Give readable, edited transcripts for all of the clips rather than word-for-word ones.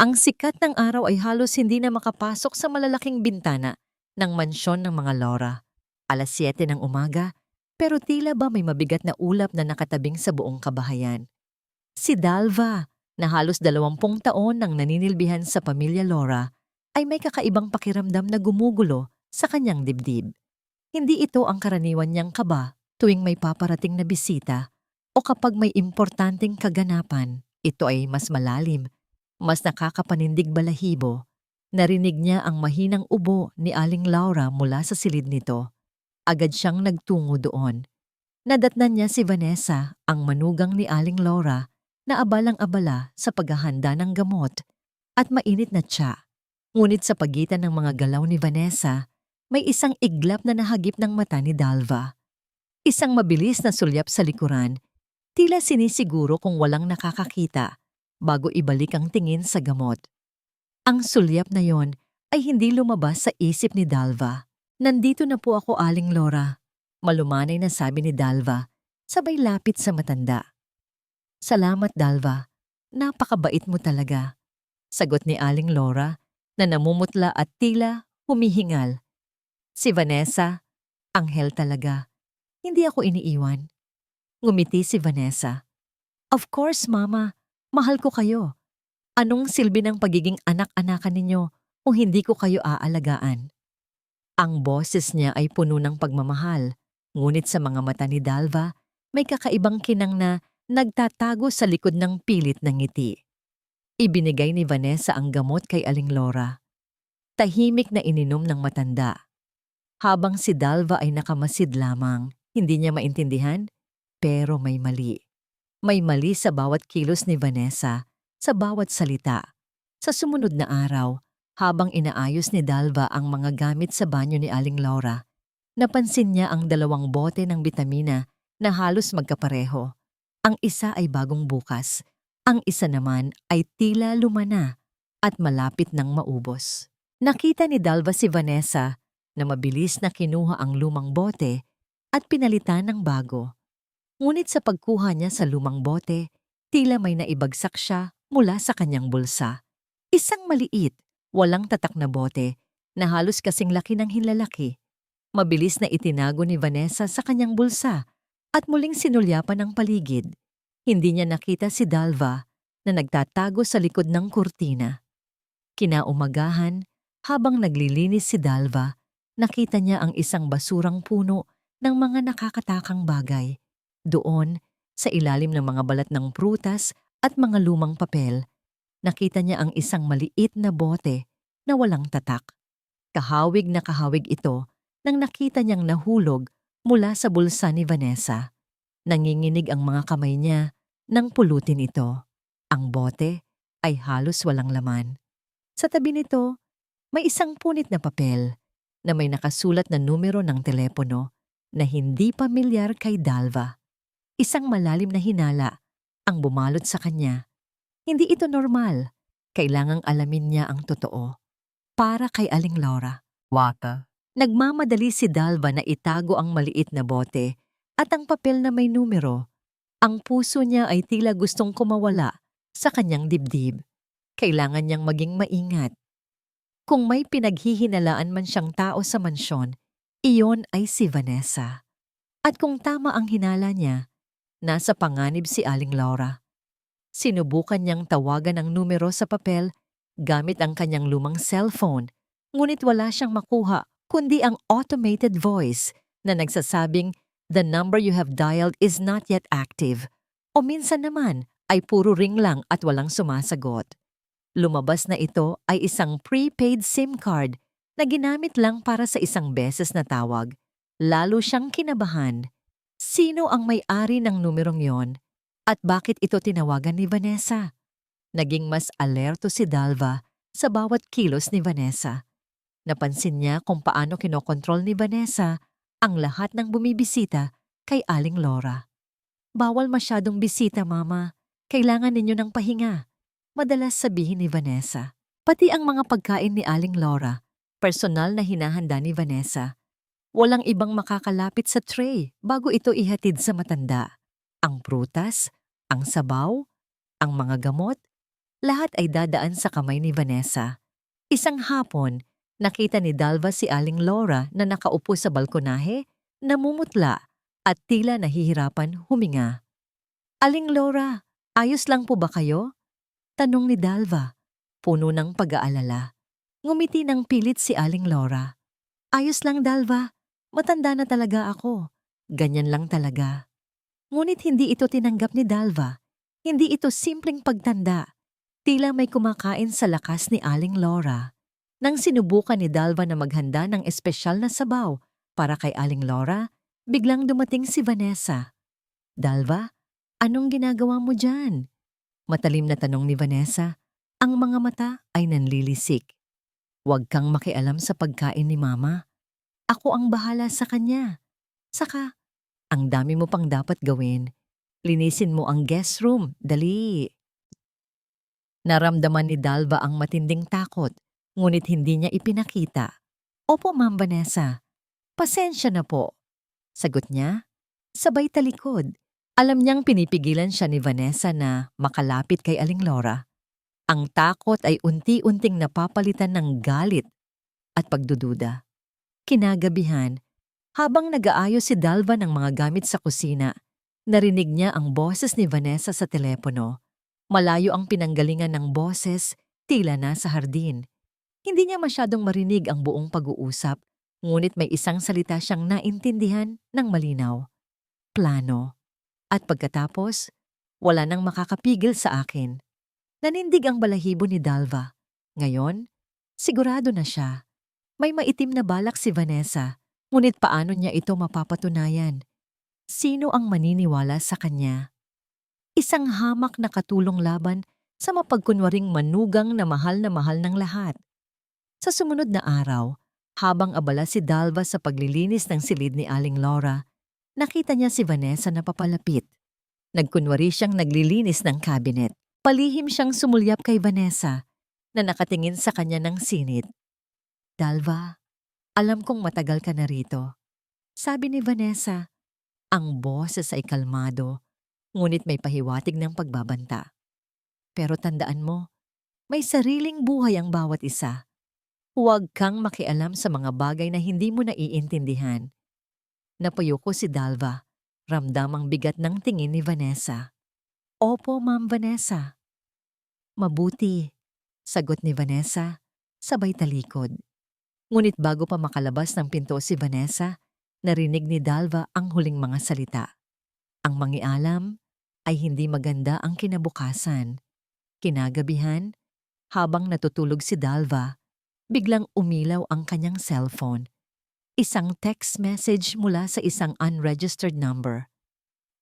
Ang sikat ng araw ay halos hindi na makapasok sa malalaking bintana ng mansyon ng mga Laura. 7:00 ng umaga, pero tila ba may mabigat na ulap na nakatabing sa buong kabahayan. Si Dalva, na halos 20 taon nang naninilbihan sa pamilya Laura, ay may kakaibang pakiramdam na gumugulo sa kanyang dibdib. Hindi ito ang karaniwan niyang kaba tuwing may paparating na bisita o kapag may importanteng kaganapan. Ito ay mas malalim, mas nakakapanindig balahibo. Narinig niya ang mahinang ubo ni Aling Laura mula sa silid nito. Agad siyang nagtungo doon. Nadatnan niya si Vanessa, ang manugang ni Aling Laura, na abalang-abala sa paghahanda ng gamot at mainit na tsa. Ngunit sa pagitan ng mga galaw ni Vanessa, may isang iglap na nahagip ng mata ni Dalva. Isang mabilis na sulyap sa likuran, tila sinisiguro kung walang nakakakita bago ibalik ang tingin sa gamot. Ang sulyap na yon ay hindi lumabas sa isip ni Dalva. "Nandito na po ako, Aling Laura," malumanay na sabi ni Dalva, sabay lapit sa matanda. "Salamat, Dalva. Napakabait mo talaga," sagot ni Aling Laura na namumutla at tila humihingal. "Si Vanessa, anghel talaga. Hindi ako iniiwan." Ngumiti si Vanessa. "Of course, Mama. Mahal ko kayo. Anong silbi ng pagiging anak-anakan ninyo kung hindi ko kayo aalagaan?" Ang boses niya ay puno ng pagmamahal, ngunit sa mga mata ni Dalva, may kakaibang kinang na nagtatago sa likod ng pilit ng ngiti. Ibinigay ni Vanessa ang gamot kay Aling Laura. Tahimik na ininom ng matanda. Habang si Dalva ay nakamasid lamang, hindi niya maintindihan, pero may mali. May mali sa bawat kilos ni Vanessa, sa bawat salita. Sa sumunod na araw, habang inaayos ni Dalva ang mga gamit sa banyo ni Aling Laura, napansin niya ang 2 bote ng bitamina na halos magkapareho. Ang isa ay bagong bukas, ang isa naman ay tila lumana at malapit nang maubos. Nakita ni Dalva si Vanessa na mabilis na kinuha ang lumang bote at pinalitan ng bago. Ngunit sa pagkuha niya sa lumang bote, tila may naibagsak siya mula sa kanyang bulsa. Isang maliit, walang tatak na bote na halos kasing laki ng hinlalaki. Mabilis na itinago ni Vanessa sa kanyang bulsa at muling sinulyapan ang paligid. Hindi niya nakita si Dalva na nagtatago sa likod ng kurtina. Kinaumagahan, habang naglilinis si Dalva, nakita niya ang isang basurang puno ng mga nakakatakang bagay. Doon, sa ilalim ng mga balat ng prutas at mga lumang papel, nakita niya ang isang maliit na bote na walang tatak. Kahawig na kahawig ito nang nakita niyang nahulog mula sa bulsa ni Vanessa. Nanginginig ang mga kamay niya nang pulutin ito. Ang bote ay halos walang laman. Sa tabi nito, may isang punit na papel na may nakasulat na numero ng telepono na hindi pamilyar kay Dalva. Isang malalim na hinala ang bumalot sa kanya. Hindi ito normal. Kailangang alamin niya ang totoo. Para kay Aling Laura. Wata. Nagmamadali si Dalva na itago ang maliit na bote at ang papel na may numero. Ang puso niya ay tila gustong kumawala sa kanyang dibdib. Kailangan niyang maging maingat. Kung may pinaghihinalaan man siyang tao sa mansyon, iyon ay si Vanessa. At kung tama ang hinala niya, nasa panganib si Aling Laura. Sinubukan niyang tawagan ang numero sa papel gamit ang kanyang lumang cellphone, ngunit wala siyang makuha kundi ang automated voice na nagsasabing, "The number you have dialed is not yet active." O minsan naman ay puro ring lang at walang sumasagot. Lumabas na ito ay isang prepaid SIM card na ginamit lang para sa isang beses na tawag. Lalo siyang kinabahan. Sino ang may-ari ng numerong yon? At bakit ito tinawagan ni Vanessa? Naging mas alerto si Dalva sa bawat kilos ni Vanessa. Napansin niya kung paano kinokontrol ni Vanessa ang lahat ng bumibisita kay Aling Laura. "Bawal masyadong bisita, Mama. Kailangan ninyo ng pahinga," madalas sabihin ni Vanessa. Pati ang mga pagkain ni Aling Laura, personal na hinahanda ni Vanessa. Walang ibang makakalapit sa tray bago ito ihatid sa matanda. Ang prutas, ang sabaw, ang mga gamot, Lahat ay dadaan sa kamay ni Vanessa. Isang hapon, nakita ni Dalva si Aling Laura na nakaupo sa balkonahe, namumutla at tila nahihirapan huminga. "Aling Laura, ayos lang po ba kayo?" tanong ni Dalva, puno ng pag-aalala. Ngumiti ng pilit si Aling Laura. "Ayos lang, Dalva. Matanda na talaga ako. Ganyan lang talaga." Ngunit hindi ito tinanggap ni Dalva. Hindi ito simpleng pagtanda. Tila may kumakain sa lakas ni Aling Laura. Nang sinubukan ni Dalva na maghanda ng espesyal na sabaw para kay Aling Laura, biglang dumating si Vanessa. "Dalva, anong ginagawa mo dyan?" Matalim na tanong ni Vanessa. Ang mga mata ay nanlilisik. "Huwag kang makialam sa pagkain ni Mama. Ako ang bahala sa kanya. Saka, ang dami mo pang dapat gawin. Linisin mo ang guest room, dali." Naramdaman ni Dalva ang matinding takot, ngunit hindi niya ipinakita. "Opo, Ma'am Vanessa. Pasensya na po." Sagot niya, sabay talikod. Alam niyang pinipigilan siya ni Vanessa na makalapit kay Aling Laura. Ang takot ay unti-unting napapalitan ng galit at pagdududa. Kinagabihan, habang nag-aayos si Dalva ng mga gamit sa kusina, narinig niya ang boses ni Vanessa sa telepono. Malayo ang pinanggalingan ng boses, tila na sa hardin. Hindi niya masyadong marinig ang buong pag-uusap, ngunit may isang salita siyang naintindihan ng malinaw. "Plano." At pagkatapos, "Wala nang makakapigil sa akin." Nanindig ang balahibo ni Dalva. Ngayon, sigurado na siya. May maitim na balak si Vanessa, ngunit paano niya ito mapapatunayan? Sino ang maniniwala sa kanya? Isang hamak na katulong laban sa mapagkunwaring manugang na mahal ng lahat. Sa sumunod na araw, habang abala si Dalva sa paglilinis ng silid ni Aling Laura, nakita niya si Vanessa na papalapit. Nagkunwari siyang naglilinis ng cabinet. Palihim siyang sumulyap kay Vanessa na nakatingin sa kanya ng sinit. "Dalva, alam kong matagal ka na rito." Sabi ni Vanessa. Ang boses ay kalmado, ngunit may pahiwatig ng pagbabanta. "Pero tandaan mo, may sariling buhay ang bawat isa. Huwag kang makialam sa mga bagay na hindi mo naiintindihan." Napayuko si Dalva. Ramdam ang bigat ng tingin ni Vanessa. "Opo, Ma'am Vanessa." "Mabuti," sagot ni Vanessa, sabay talikod. Ngunit bago pa makalabas ng pinto si Vanessa, narinig ni Dalva ang huling mga salita. Ang mangialam ay hindi maganda ang kinabukasan. Kinagabihan, habang natutulog si Dalva, biglang umilaw ang kanyang cellphone. Isang text message mula sa isang unregistered number.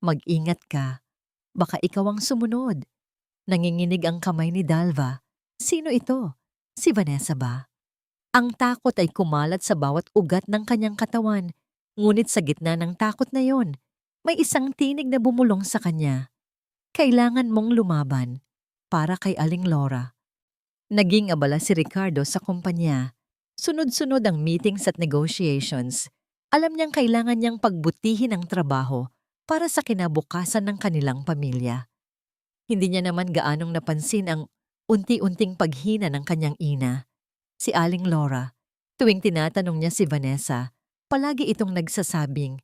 "Mag-ingat ka. Baka ikaw ang sumunod." Nanginginig ang kamay ni Dalva. Sino ito? Si Vanessa ba? Ang takot ay kumalat sa bawat ugat ng kanyang katawan. Ngunit sa gitna ng takot na yon, may isang tinig na bumulong sa kanya. "Kailangan mong lumaban para kay Aling Laura." Naging abala si Ricardo sa kumpanya. Sunod-sunod ang meetings at negotiations. Alam niyang kailangan niyang pagbutihin ang trabaho para sa kinabukasan ng kanilang pamilya. Hindi niya naman gaanong napansin ang unti-unting paghina ng kanyang ina. Si Aling Laura, tuwing tinatanong niya si Vanessa, palagi itong nagsasabing,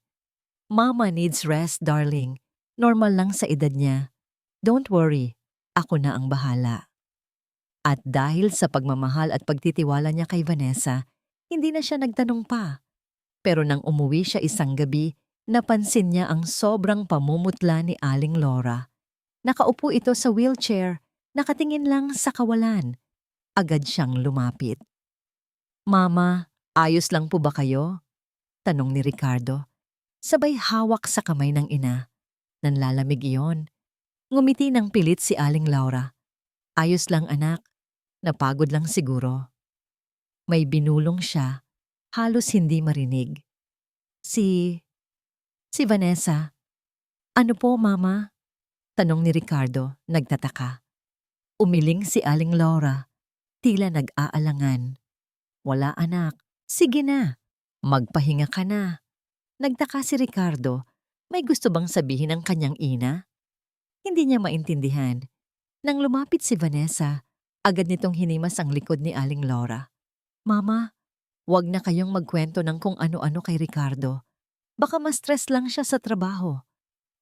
"Mama needs rest, darling. Normal lang sa edad niya. Don't worry, ako na ang bahala." At dahil sa pagmamahal at pagtitiwala niya kay Vanessa, hindi na siya nagtanong pa. Pero nang umuwi siya isang gabi, napansin niya ang sobrang pamumutla ni Aling Laura. Nakaupo ito sa wheelchair, nakatingin lang sa kawalan. Agad siyang lumapit. "Mama, ayos lang po ba kayo?" tanong ni Ricardo. Sabay hawak sa kamay ng ina. Nanlalamig iyon. Ngumiti ng pilit si Aling Laura. "Ayos lang, anak. Napagod lang siguro." May binulong siya, halos hindi marinig. Si Vanessa." "Ano po, Mama?" tanong ni Ricardo, nagtataka. Umiling si Aling Laura, tila nag-aalangan. "Wala, anak. Sige na. Magpahinga ka na." Nagtaka si Ricardo. May gusto bang sabihin ng kanyang ina? Hindi niya maintindihan. Nang lumapit si Vanessa, agad nitong hinimas ang likod ni Aling Laura. Mama, wag na kayong magkwento ng kung ano-ano kay Ricardo. Baka ma-stress lang siya sa trabaho.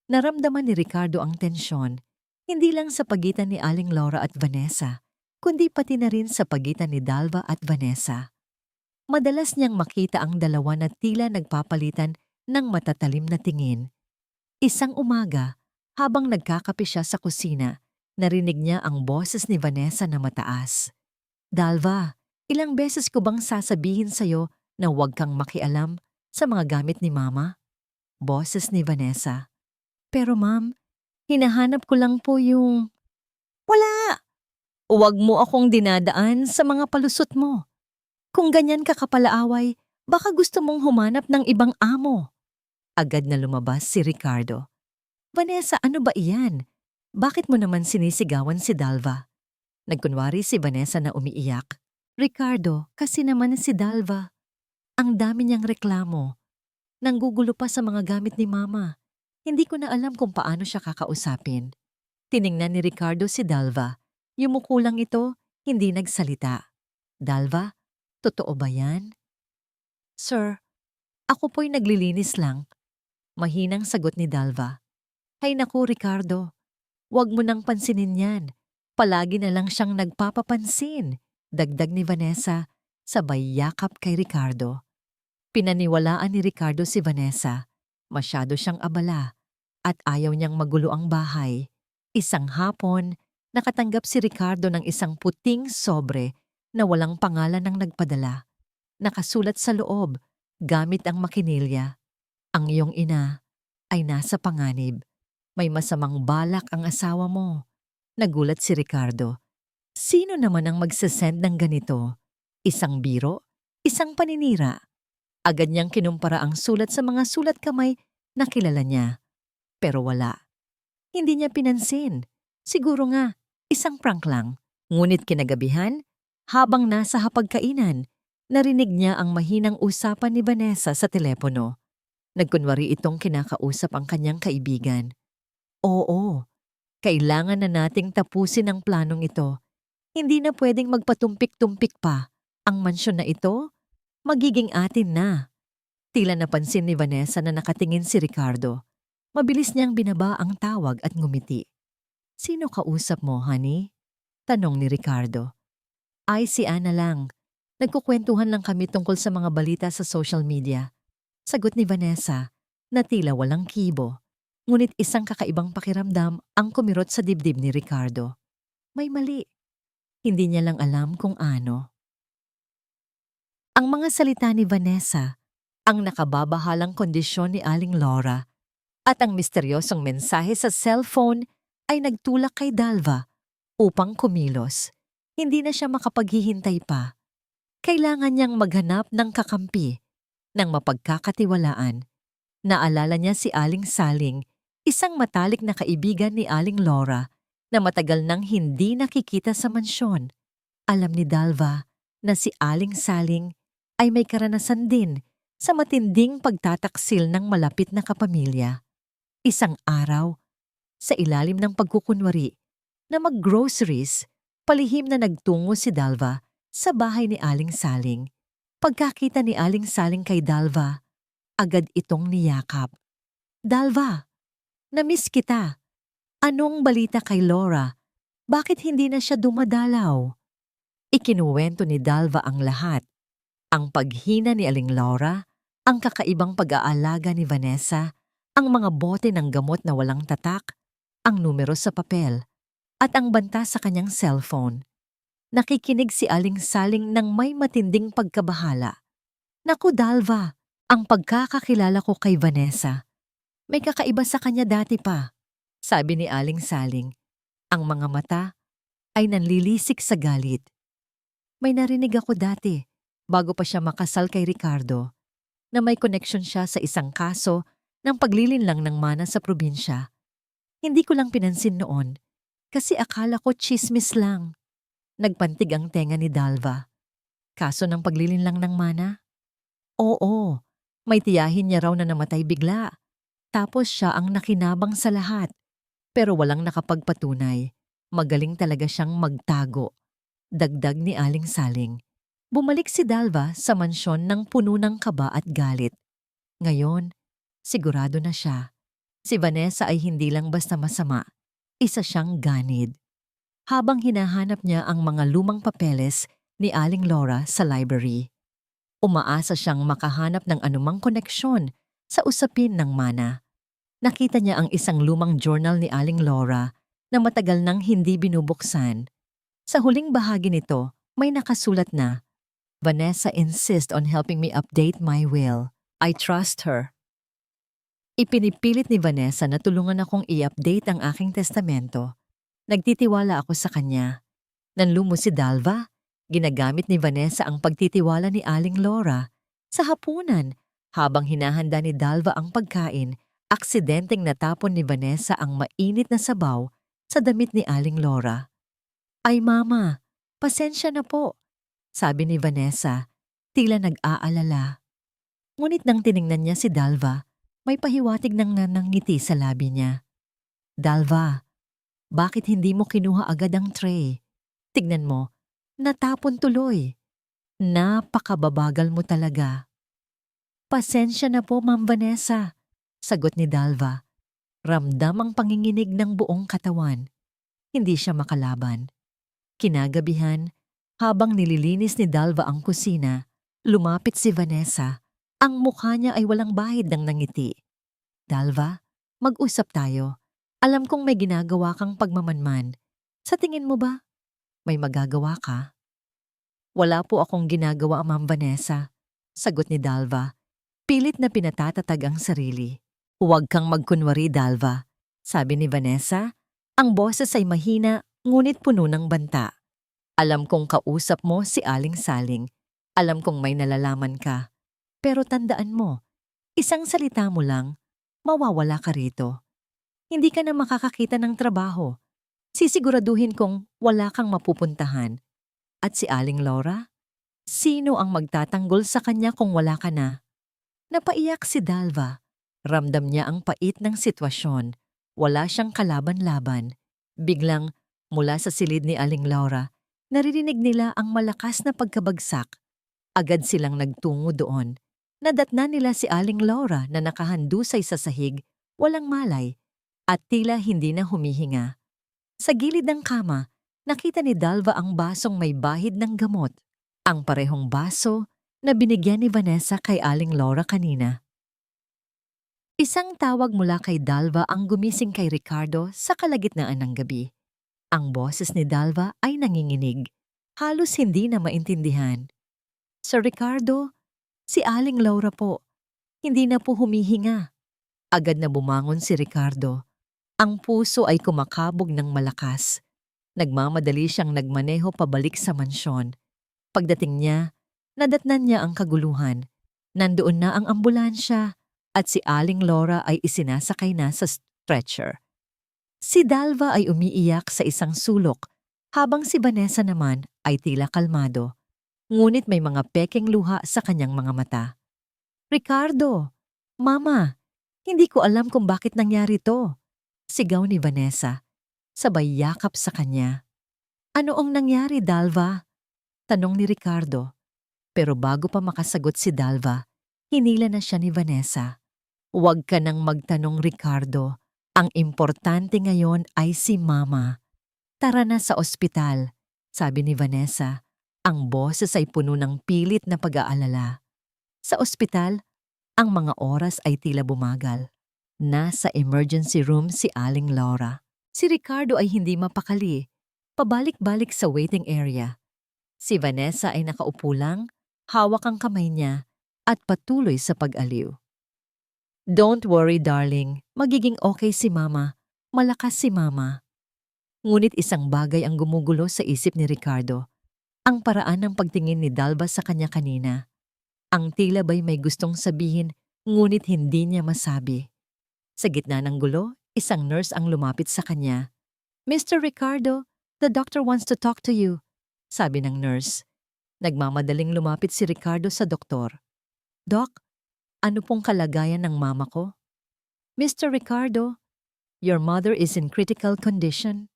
Naramdaman ni Ricardo ang tensyon, hindi lang sa pagitan ni Aling Laura at Vanessa, kundi pati na rin sa pagitan ni Dalva at Vanessa. Madalas niyang makita ang dalawa na tila nagpapalitan ng matatalim na tingin. Isang umaga, habang nagkakape siya sa kusina, narinig niya ang boses ni Vanessa na mataas. Dalva, ilang beses ko bang sasabihin sa'yo na huwag kang makialam sa mga gamit ni Mama? Boses ni Vanessa. Pero ma'am, hinahanap ko lang po yung... Wala! Huwag mo akong dinadaan sa mga palusot mo. Kung ganyan ka kapalaaway, baka gusto mong humanap ng ibang amo. Agad na lumabas si Ricardo. Vanessa, ano ba iyan? Bakit mo naman sinisigawan si Dalva? Nagkunwari si Vanessa na umiiyak. Ricardo, kasi naman si Dalva. Ang dami niyang reklamo. Nanggugulo pa sa mga gamit ni Mama. Hindi ko na alam kung paano siya kakausapin. Tiningnan ni Ricardo si Dalva. Yumuko lang ito, hindi nagsalita. Dalva, totoo ba yan? Sir, ako po'y naglilinis lang. Mahinang sagot ni Dalva. Hay naku, Ricardo. Huwag mo nang pansinin yan. Palagi na lang siyang nagpapapansin. Dagdag ni Vanessa, sabay yakap kay Ricardo. Pinaniwalaan ni Ricardo si Vanessa. Masyado siyang abala at ayaw niyang magulo ang bahay. Isang hapon, nakatanggap si Ricardo ng isang puting sobre na walang pangalan ng nagpadala. Nakasulat sa loob, gamit ang makinilya. Ang iyong ina ay nasa panganib. May masamang balak ang asawa mo. Nagulat si Ricardo. Sino naman ang magsasend ng ganito? Isang biro? Isang paninira? Agad niyang kinumpara ang sulat sa mga sulat kamay na kilala niya. Pero wala. Hindi niya pinansin. Siguro nga, isang prank lang. Ngunit kinagabihan, habang nasa hapagkainan, narinig niya ang mahinang usapan ni Vanessa sa telepono. Nagkunwari itong kinakausap ang kanyang kaibigan. Oo, kailangan na nating tapusin ang planong ito. Hindi na pwedeng magpatumpik-tumpik pa. Ang mansyon na ito, magiging atin na. Tila napansin ni Vanessa na nakatingin si Ricardo. Mabilis niyang binaba ang tawag at ngumiti. Sino kausap mo, honey? Tanong ni Ricardo. Ay, si Ana lang. Nagkukwentuhan lang kami tungkol sa mga balita sa social media. Sagot ni Vanessa, na tila walang kibo. Ngunit isang kakaibang pakiramdam ang kumirot sa dibdib ni Ricardo. May mali. Hindi niya lang alam kung ano. Ang mga salita ni Vanessa, ang nakababahalang kondisyon ni Aling Laura, at ang misteryosong mensahe sa cellphone ay nagtulak kay Dalva upang kumilos. Hindi na siya makapaghihintay pa. Kailangan niyang maghanap ng kakampi, ng mapagkakatiwalaan. Naalala niya si Aling Saling, isang matalik na kaibigan ni Aling Laura na matagal nang hindi nakikita sa mansyon. Alam ni Dalva na si Aling Saling ay may karanasan din sa matinding pagtataksil ng malapit na kapamilya. Isang araw, sa ilalim ng pagkukunwari na mag-groceries, palihim na nagtungo si Dalva sa bahay ni Aling Saling. Pagkakita ni Aling Saling kay Dalva, agad itong niyakap. Dalva, namiss kita. Anong balita kay Laura? Bakit hindi na siya dumadalaw? Ikinuwento ni Dalva ang lahat. Ang paghina ni Aling Laura, ang kakaibang pag-aalaga ni Vanessa, ang mga bote ng gamot na walang tatak, ang numero sa papel, at ang banta sa kanyang cellphone. Nakikinig si Aling Saling ng may matinding pagkabahala. Naku Dalva, ang pagkakakilala ko kay Vanessa. May kakaiba sa kanya dati pa, sabi ni Aling Saling. Ang mga mata ay nanlilisik sa galit. May narinig ako dati, bago pa siya makasal kay Ricardo, na may connection siya sa isang kaso ng paglilinlang ng mana sa probinsya. Hindi ko lang pinansin noon, kasi akala ko chismis lang. Nagpantig ang tenga ni Dalva. Kaso ng paglilinlang ng mana? Oo, may tiyahin niya raw na namatay bigla. Tapos siya ang nakinabang sa lahat, pero walang nakapagpatunay. Magaling talaga siyang magtago. Dagdag ni Aling Saling. Bumalik si Dalva sa mansyon ng puno ng kaba at galit. Ngayon, sigurado na siya. Si Vanessa ay hindi lang basta masama. Isa siyang ganid. Habang hinahanap niya ang mga lumang papeles ni Aling Laura sa library, umaasa siyang makahanap ng anumang koneksyon sa usapin ng mana. Nakita niya ang isang lumang journal ni Aling Laura na matagal nang hindi binubuksan. Sa huling bahagi nito, may nakasulat na, Vanessa insists on helping me update my will. I trust her. Ipinipilit ni Vanessa na tulungan akong i-update ang aking testamento. Nagtitiwala ako sa kanya. Nanlumo si Dalva. Ginagamit ni Vanessa ang pagtitiwala ni Aling Laura. Sa hapunan, habang hinahanda ni Dalva ang pagkain, aksidenteng natapon ni Vanessa ang mainit na sabaw sa damit ni Aling Laura. Ay mama, pasensya na po, sabi ni Vanessa, tila nag-aalala. Ngunit nang tiningnan niya si Dalva, may pahiwatig ng nanangiti sa labi niya. Dalva, bakit hindi mo kinuha agad ang tray? Tignan mo, natapon tuloy. Napakababagal mo talaga. Pasensya na po, Ma'am Vanessa, sagot ni Dalva. Ramdam ang panginginig ng buong katawan. Hindi siya makalaban. Kinagabihan, habang nililinis ni Dalva ang kusina, lumapit si Vanessa. Ang mukha niya ay walang bahid ng nangiti. Dalva, mag-usap tayo. Alam kong may ginagawa kang pagmamanman. Sa tingin mo ba, may magagawa ka? Wala po akong ginagawa, Ma'am Vanessa, sagot ni Dalva. Pilit na pinatatatag ang sarili. Huwag kang magkunwari, Dalva, sabi ni Vanessa. Ang boses ay mahina, ngunit puno ng banta. Alam kong kausap mo si Aling Saling. Alam kong may nalalaman ka. Pero tandaan mo, isang salita mo lang, mawawala ka rito. Hindi ka na makakakita ng trabaho. Sisiguraduhin kong wala kang mapupuntahan. At si Aling Laura? Sino ang magtatanggol sa kanya kung wala ka na? Napaiyak si Dalva. Ramdam niya ang pait ng sitwasyon. Wala siyang kalaban-laban. Biglang, mula sa silid ni Aling Laura, naririnig nila ang malakas na pagkabagsak. Agad silang nagtungo doon. Nadatna nila si Aling Laura na nakahandusay sa sahig, walang malay, at tila hindi na humihinga. Sa gilid ng kama, nakita ni Dalva ang basong may bahid ng gamot. Ang parehong baso na binigyan ni Vanessa kay Aling Laura kanina. Isang tawag mula kay Dalva ang gumising kay Ricardo sa kalagitnaan ng gabi. Ang boses ni Dalva ay nanginginig. Halos hindi na maintindihan. Sir Ricardo, si Aling Laura po. Hindi na po humihinga. Agad na bumangon si Ricardo. Ang puso ay kumakabog ng malakas. Nagmamadali siyang nagmaneho pabalik sa mansyon. Pagdating niya, nadatnan niya ang kaguluhan. Nandoon na ang ambulansya at si Aling Laura ay isinasakay na sa stretcher. Si Dalva ay umiiyak sa isang sulok habang si Vanessa naman ay tila kalmado. Ngunit may mga pekeng luha sa kanyang mga mata. Ricardo! Mama! Hindi ko alam kung bakit nangyari to. Sigaw ni Vanessa. Sabay yakap sa kanya. Ano ang nangyari, Dalva? Tanong ni Ricardo. Pero bago pa makasagot si Dalva, hinila na siya ni Vanessa. Huwag ka nang magtanong, Ricardo. Ang importante ngayon ay si Mama. Tara na sa ospital, sabi ni Vanessa. Ang boses ay puno ng pilit na pag-aalala. Sa ospital, ang mga oras ay tila bumagal. Nasa emergency room si Aling Laura. Si Ricardo ay hindi mapakali. Pabalik-balik sa waiting area. Si Vanessa ay nakaupo lang, hawak ang kamay niya, at patuloy sa pag-aliw. Don't worry, darling. Magiging okay si Mama. Malakas si Mama. Ngunit isang bagay ang gumugulo sa isip ni Ricardo. Ang paraan ng pagtingin ni Dalva sa kanya kanina. Ang tila ba'y may gustong sabihin, ngunit hindi niya masabi. Sa gitna ng gulo, isang nurse ang lumapit sa kanya. Mr. Ricardo, the doctor wants to talk to you, sabi ng nurse. Nagmamadaling lumapit si Ricardo sa doktor. Doc, ano pong kalagayan ng mama ko? Mr. Ricardo, your mother is in critical condition,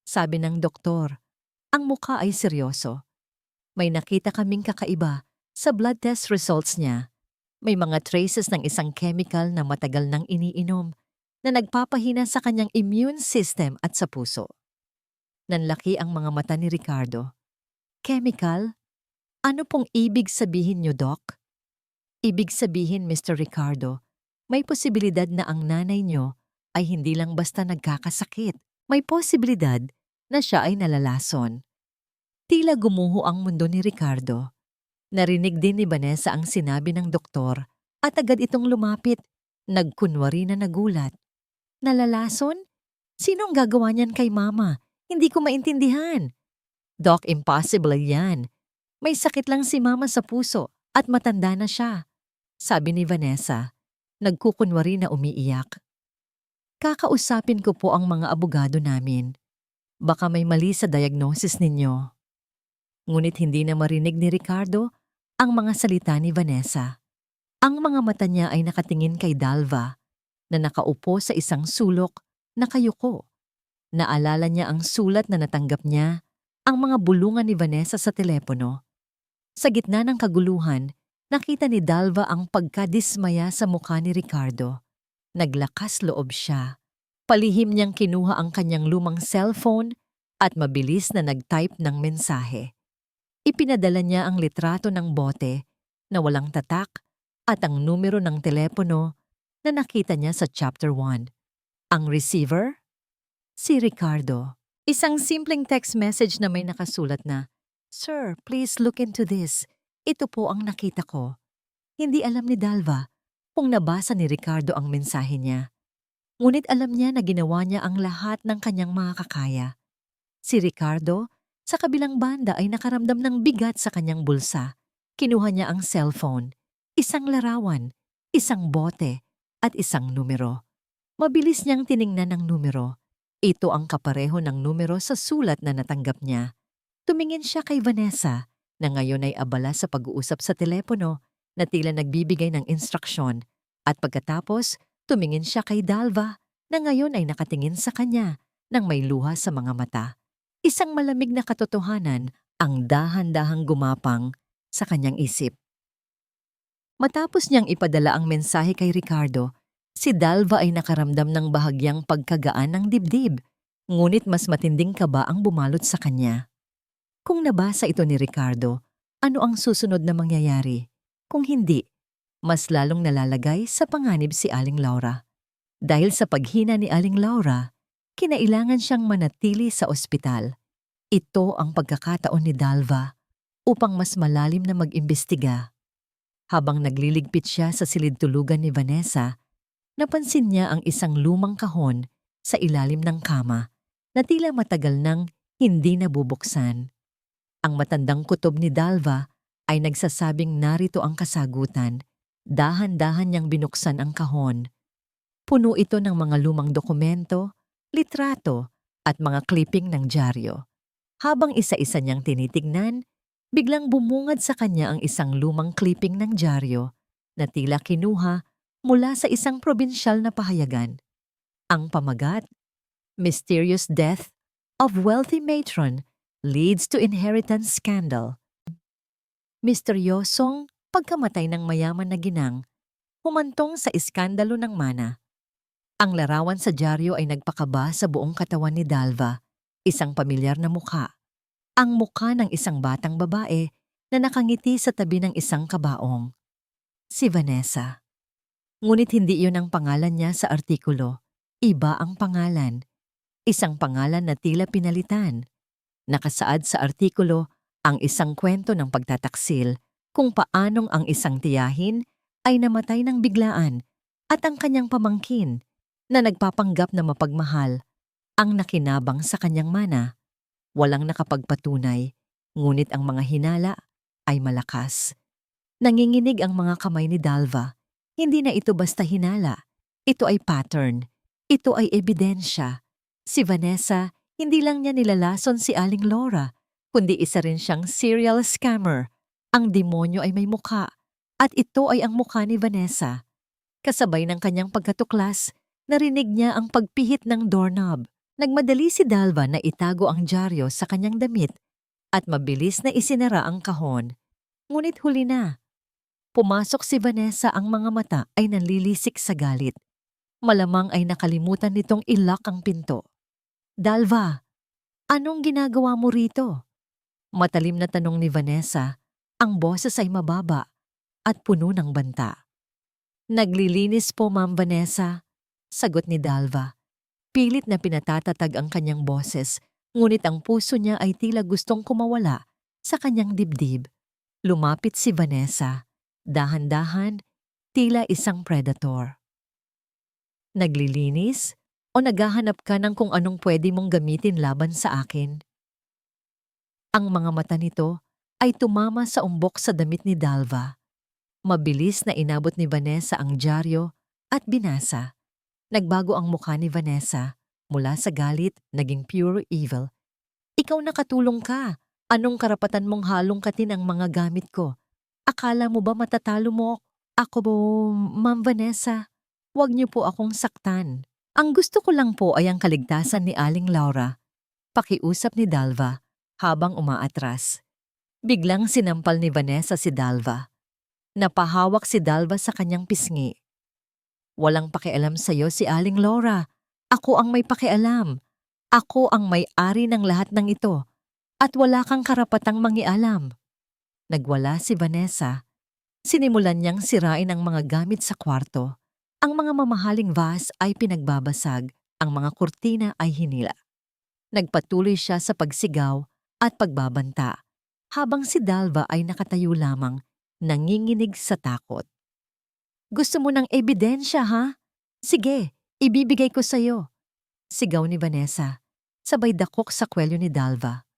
Sabi ng doktor, ang mukha ay seryoso. May nakita kaming kakaiba sa blood test results niya. May mga traces ng isang chemical na matagal nang iniinom na nagpapahina sa kanyang immune system at sa puso. Nanlaki ang mga mata ni Ricardo. Chemical? Ano pong ibig sabihin niyo, Doc? Ibig sabihin, Mr. Ricardo, may posibilidad na ang nanay niyo ay hindi lang basta nagkakasakit. May posibilidad na siya ay nalalason. Tila gumuho ang mundo ni Ricardo. Narinig din ni Vanessa ang sinabi ng doktor at agad itong lumapit. Nagkunwari na nagulat. Nalalason? Sino ang gagawa niyan kay mama? Hindi ko maintindihan. Doc, impossible yan. May sakit lang si mama sa puso at matanda na siya. Sabi ni Vanessa, nagkukunwari na umiiyak. Kakausapin ko po ang mga abogado namin. Baka may mali sa diagnosis ninyo. Ngunit hindi na marinig ni Ricardo ang mga salita ni Vanessa. Ang mga mata niya ay nakatingin kay Dalva na nakaupo sa isang sulok na kayuko. Naalala niya ang sulat na natanggap niya, ang mga bulungan ni Vanessa sa telepono. Sa gitna ng kaguluhan, nakita ni Dalva ang pagkadismaya sa mukha ni Ricardo. Naglakas loob siya. Palihim niyang kinuha ang kanyang lumang cellphone at mabilis na nag-type ng mensahe. Ipinadala niya ang litrato ng bote na walang tatak at ang numero ng telepono na nakita niya sa Chapter 1. Ang receiver? Si Ricardo. Isang simpleng text message na may nakasulat na, "Sir, please look into this. Ito po ang nakita ko." Hindi alam ni Dalva kung nabasa ni Ricardo ang mensahe niya. Ngunit alam niya na ginawa niya ang lahat ng kanyang makakaya. Si Ricardo, sa kabilang banda ay nakaramdam ng bigat sa kanyang bulsa. Kinuha niya ang cellphone, isang larawan, isang bote, at isang numero. Mabilis niyang tiningnan ang numero. Ito ang kapareho ng numero sa sulat na natanggap niya. Tumingin siya kay Vanessa, na ngayon ay abala sa pag-uusap sa telepono, na tila nagbibigay ng instruksyon. At pagkatapos, tumingin siya kay Dalva, na ngayon ay nakatingin sa kanya, nang may luha sa mga mata. Isang malamig na katotohanan ang dahan-dahang gumapang sa kanyang isip. Matapos niyang ipadala ang mensahe kay Ricardo, si Dalva ay nakaramdam ng bahagyang pagkagaan ng dibdib, ngunit mas matinding kaba ang bumalot sa kanya. Kung nabasa ito ni Ricardo, ano ang susunod na mangyayari? Kung hindi, mas lalong nalalagay sa panganib si Aling Laura. Dahil sa paghina ni Aling Laura, kinailangan siyang manatili sa ospital. Ito ang pagkakataon ni Dalva upang mas malalim na mag-imbestiga. Habang nagliligpit siya sa silid-tulugan ni Vanessa, napansin niya ang isang lumang kahon sa ilalim ng kama na tila matagal nang hindi nabubuksan. Ang matandang kutob ni Dalva ay nagsasabing narito ang kasagutan. Dahan-dahan niyang binuksan ang kahon. Puno ito ng mga lumang dokumento, litrato at mga clipping ng dyaryo. Habang isa-isa niyang tinitignan, biglang bumungad sa kanya ang isang lumang clipping ng dyaryo na tila kinuha mula sa isang probinsyal na pahayagan. Ang pamagat, "Mysterious Death of Wealthy Matron Leads to Inheritance Scandal." Misteryosong pagkamatay ng mayaman na ginang, humantong sa iskandalo ng mana. Ang larawan sa dyaryo ay nagpakaba sa buong katawan ni Dalva, isang pamilyar na mukha. Ang mukha ng isang batang babae na nakangiti sa tabi ng isang kabaong. Si Vanessa. Ngunit hindi iyon ang pangalan niya sa artikulo. Iba ang pangalan. Isang pangalan na tila pinalitan. Nakasaad sa artikulo ang isang kwento ng pagtataksil kung paanong ang isang tiyahin ay namatay ng biglaan at ang kanyang pamangkin na nagpapanggap na mapagmahal ang nakinabang sa kanyang mana. Walang nakapagpatunay, ngunit ang mga hinala ay malakas. Nanginginig ang mga kamay ni Dalva. Hindi na ito basta hinala. Ito ay pattern. Ito ay ebidensya. Si Vanessa, hindi lang niya nilalason si Aling Laura, kundi isa rin siyang serial scammer. Ang demonyo ay may mukha, at ito ay ang mukha ni Vanessa. Kasabay ng kanyang pagkatuklas, narinig niya ang pagpihit ng doorknob. Nagmadali si Dalva na itago ang dyaryo sa kanyang damit at mabilis na isinara ang kahon. Ngunit huli na. Pumasok si Vanessa, ang mga mata ay nanlilisik sa galit. Malamang ay nakalimutan nitong ilock ang pinto. Dalva, anong ginagawa mo rito? Matalim na tanong ni Vanessa, ang boses ay mababa at puno ng banta. Naglilinis po, Ma'am Vanessa, sagot ni Dalva. Pilit na pinatatatag ang kanyang boses, ngunit ang puso niya ay tila gustong kumawala sa kanyang dibdib. Lumapit si Vanessa, dahan-dahan, tila isang predator. Naglilinis o naghahanap ka ng kung anong pwede mong gamitin laban sa akin? Ang mga mata nito ay tumama sa umbok sa damit ni Dalva. Mabilis na inabot ni Vanessa ang dyaryo at binasa. Nagbago ang mukha ni Vanessa. Mula sa galit, naging pure evil. Ikaw nakatulong ka. Anong karapatan mong halongkatin ang mga gamit ko? Akala mo ba matatalo mo? Ako po, Ma'am Vanessa. Huwag niyo po akong saktan. Ang gusto ko lang po ay ang kaligtasan ni Aling Laura. Pakiusap ni Dalva habang umaatras. Biglang sinampal ni Vanessa si Dalva. Napahawak si Dalva sa kanyang pisngi. Walang pakialam sa'yo si Aling Laura. Ako ang may pakialam. Ako ang may-ari ng lahat ng ito. At wala kang karapatang mangialam. Nagwala si Vanessa. Sinimulan niyang sirain ang mga gamit sa kwarto. Ang mga mamahaling vase ay pinagbabasag. Ang mga kurtina ay hinila. Nagpatuloy siya sa pagsigaw at pagbabanta. Habang si Dalva ay nakatayo lamang, nanginginig sa takot. Gusto mo ng ebidensya, ha? Sige, ibibigay ko sa'yo. Sigaw ni Vanessa, sabay dakok sa kwelyo ni Dalva.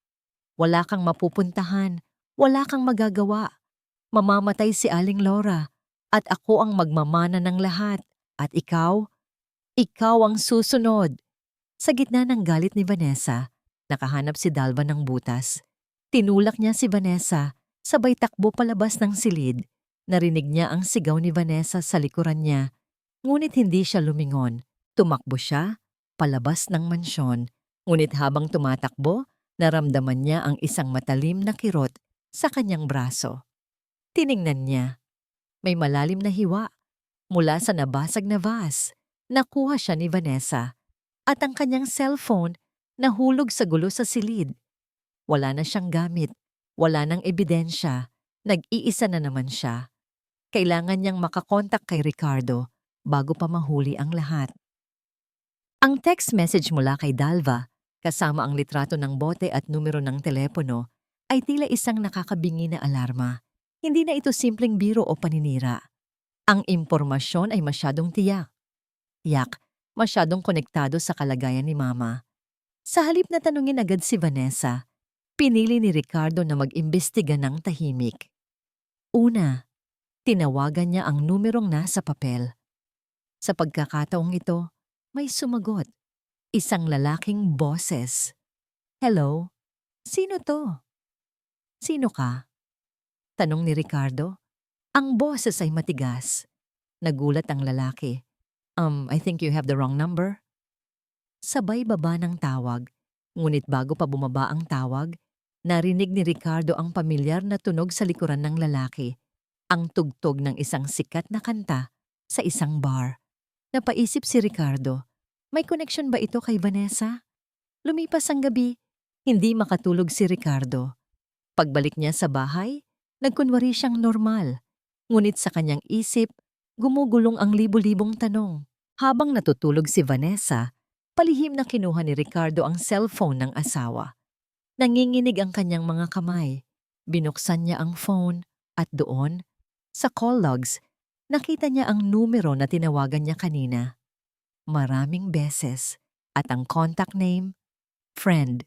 Wala kang mapupuntahan, wala kang magagawa. Mamamatay si Aling Laura at ako ang magmamana ng lahat. At ikaw ang susunod. Sa gitna ng galit ni Vanessa, nakahanap si Dalva ng butas. Tinulak niya si Vanessa, sabay takbo palabas ng silid. Narinig niya ang sigaw ni Vanessa sa likuran niya, ngunit hindi siya lumingon. Tumakbo siya, palabas ng mansyon, ngunit habang tumatakbo, naramdaman niya ang isang matalim na kirot sa kanyang braso. Tiningnan niya. May malalim na hiwa mula sa nabasag na vase. Nakuha siya ni Vanessa at ang kanyang cellphone nahulog sa gulo sa silid. Wala na siyang gamit, wala nang ebidensya, nag-iisa na naman siya. Kailangan niyang makakontak kay Ricardo bago pa mahuli ang lahat. Ang text message mula kay Dalva, kasama ang litrato ng bote at numero ng telepono, ay tila isang nakakabingi na alarma. Hindi na ito simpleng biro o paninira. Ang impormasyon ay masyadong tiyak. Masyadong konektado sa kalagayan ni Mama. Sa halip na tanungin agad si Vanessa, pinili ni Ricardo na mag-imbestiga ng tahimik. Una, tinawagan niya ang numerong nasa papel. Sa pagkakataong ito, may sumagot. Isang lalaking boses. Hello? Sino to? Sino ka? Tanong ni Ricardo. Ang boses ay matigas. Nagulat ang lalaki. I think you have the wrong number. Sabay baba ng tawag. Ngunit bago pa bumaba ang tawag, narinig ni Ricardo ang pamilyar na tunog sa likuran ng lalaki. Ang tugtog ng isang sikat na kanta sa isang bar. Napaisip si Ricardo, may connection ba ito kay Vanessa? Lumipas ang gabi, hindi makatulog si Ricardo. Pagbalik niya sa bahay, nagkunwari siyang normal. Ngunit sa kanyang isip, gumugulong ang libu-libong tanong. Habang natutulog si Vanessa, palihim na kinuha ni Ricardo ang cellphone ng asawa. Nanginginig ang kanyang mga kamay. Binuksan niya ang phone at doon, sa call logs, nakita niya ang numero na tinawagan niya kanina. Maraming beses at ang contact name, friend.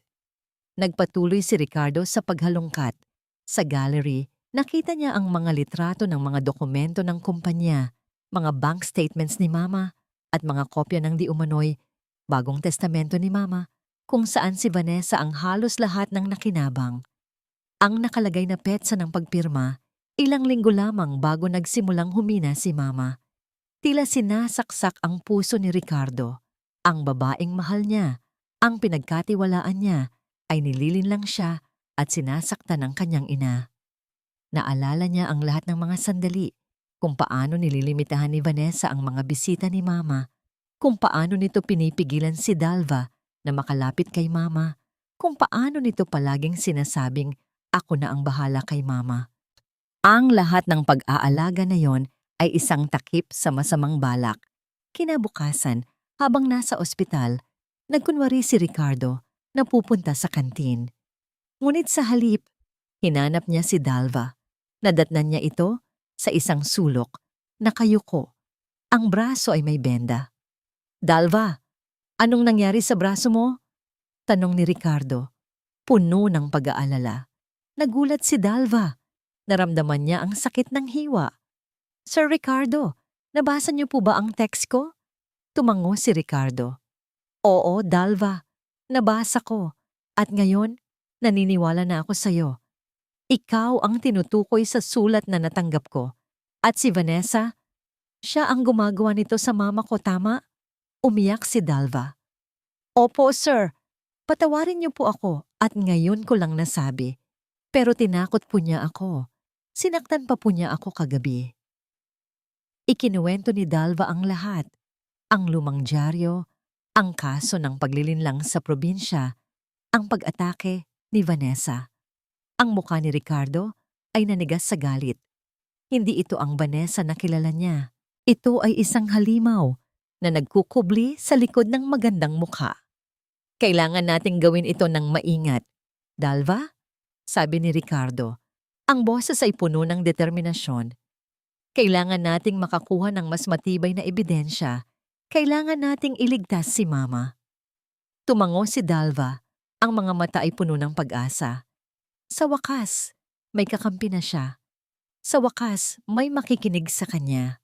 Nagpatuloy si Ricardo sa paghalongkat. Sa gallery, nakita niya ang mga litrato ng mga dokumento ng kumpanya, mga bank statements ni Mama, at mga kopya ng di umano'y bagong testamento ni Mama, kung saan si Vanessa ang halos lahat ng nakinabang. Ang nakalagay na petsa ng pagpirma, ilang linggo lamang bago nagsimulang humina si Mama. Tila sinasaksak ang puso ni Ricardo. Ang babaeng mahal niya, Ang pinagkatiwalaan niya ay nililinlang siya at sinasaktan ng kanyang ina. Naalala niya ang lahat ng mga sandali, kung paano nililimitahan ni Vanessa ang mga bisita ni Mama, kung paano nito pinipigilan si Dalva na makalapit kay Mama, kung paano nito palaging sinasabing, "Ako na ang bahala kay Mama." Ang lahat ng pag-aalaga na yon ay isang takip sa masamang balak. Kinabukasan, habang nasa ospital, nagkunwari si Ricardo na pupunta sa kantin. Ngunit sa halip, hinanap niya si Dalva. Nadatnan niya ito sa isang sulok, nakayuko. Ang braso ay may benda. "Dalva, anong nangyari sa braso mo?" tanong ni Ricardo, puno ng pag-aalala. Nagulat si Dalva. Naramdaman niya ang sakit ng hiwa. "Sir Ricardo, nabasa niyo po ba ang text ko?" Tumango si Ricardo. "Oo, Dalva. Nabasa ko. At ngayon, naniniwala na ako sa'yo. Ikaw ang tinutukoy sa sulat na natanggap ko. At si Vanessa, siya ang gumagawa nito sa mama ko, tama?" Umiyak si Dalva. "Opo, sir. Patawarin niyo po ako at ngayon ko lang nasabi. Pero tinakot po niya ako. Sinaktan pa po niya ako kagabi." Ikinuwento ni Dalva ang lahat. Ang lumang dyaryo, ang kaso ng paglilinlang sa probinsya, ang pag-atake ni Vanessa. Ang mukha ni Ricardo ay nanigas sa galit. Hindi ito ang Vanessa na kilala niya. Ito ay isang halimaw na nagkukubli sa likod ng magandang mukha. "Kailangan nating gawin ito ng maingat, Dalva," sabi ni Ricardo. Ang boses ay puno ng determinasyon. "Kailangan nating makakuha ng mas matibay na ebidensya. Kailangan nating iligtas si Mama." Tumango si Dalva. Ang mga mata ay puno ng pag-asa. Sa wakas, may kakampi na siya. Sa wakas, may makikinig sa kanya.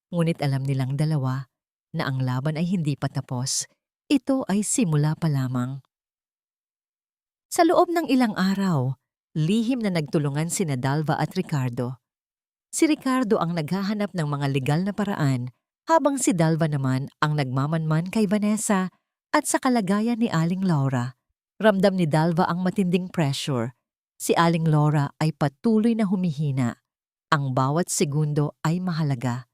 Ngunit alam nilang dalawa na ang laban ay hindi pa tapos. Ito ay simula pa lamang. Sa loob ng ilang araw, lihim na nagtulungan sina Dalva at Ricardo. Si Ricardo ang naghahanap ng mga legal na paraan, habang si Dalva naman ang nagmamanman kay Vanessa at sa kalagayan ni Aling Laura. Ramdam ni Dalva ang matinding pressure. Si Aling Laura ay patuloy na humihina. Ang bawat segundo ay mahalaga.